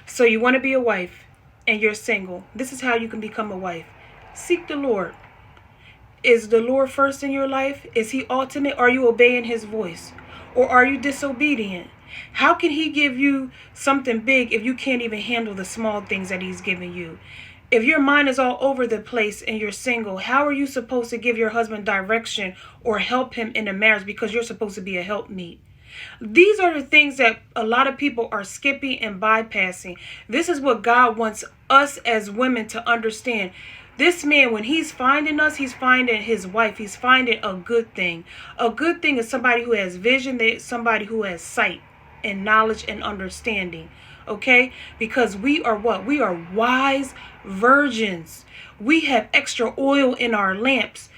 So you want to be a wife and you're single. This is how you can become a wife. Seek the Lord. Is the Lord first in your life? Is he ultimate? Are you obeying his voice? Or are you disobedient? How can he give you something big if you can't even handle the small things that he's giving you? If your mind is all over the place and you're single, how are you supposed to give your husband direction or help him in a marriage because you're supposed to be a helpmeet? These are the things that a lot of people are skipping and bypassing. This is what God wants us as women to understand. This man, when he's finding us, he's finding his wife. He's finding a good thing. A good thing is somebody who has vision, somebody who has sight and knowledge and understanding. Okay? Because we are what? We are wise virgins. We have extra oil in our lamps.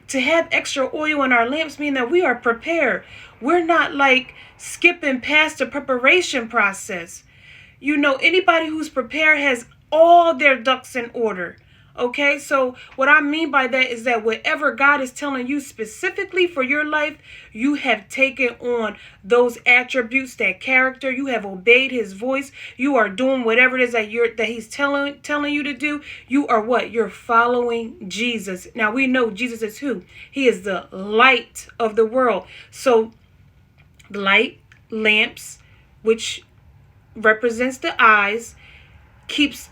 To have extra oil in our lamps means that we are prepared. We're not like skipping past the preparation process. You know, anybody who's prepared has all their ducks in order. Okay, so what I mean by that is that whatever God is telling you specifically for your life, you have taken on those attributes, that character. You have obeyed his voice. You are doing whatever it is that he's telling you to do. You are what? You're following Jesus. Now we know Jesus is who? He is the light of the world. So light, lamps, which represents the eyes, keeps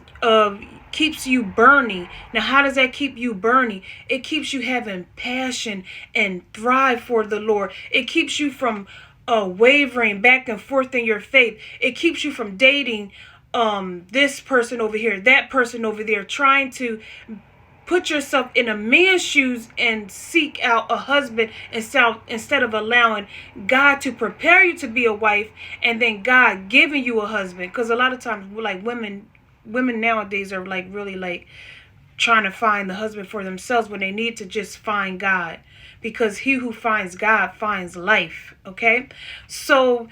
you burning. Now, how does that keep you burning? It keeps you having passion and thrive for the Lord. It keeps you from wavering back and forth in your faith. It keeps you from dating this person over here, that person over there, trying to put yourself in a man's shoes and seek out a husband instead of allowing God to prepare you to be a wife and then God giving you a husband. Because a lot of times, like women nowadays are like really like trying to find the husband for themselves when they need to just find God, because he who finds God finds life. Okay, so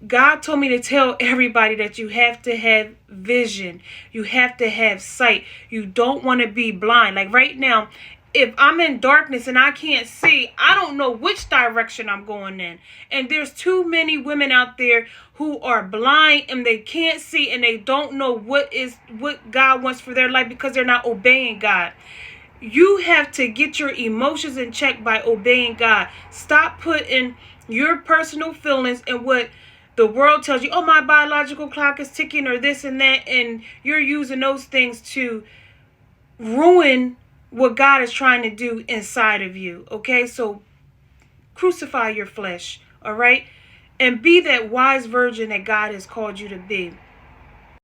God told me to tell everybody that you have to have vision. You have to have sight. You don't want to be blind. Like right now, if I'm in darkness and I can't see, I don't know which direction I'm going in. And there's too many women out there who are blind and they can't see and they don't know what God wants for their life because they're not obeying God. You have to get your emotions in check by obeying God. Stop putting your personal feelings and what the world tells you, oh, my biological clock is ticking or this and that, and you're using those things to ruin what God is trying to do inside of you. Okay, so crucify your flesh, all right, and be that wise virgin that God has called you to be.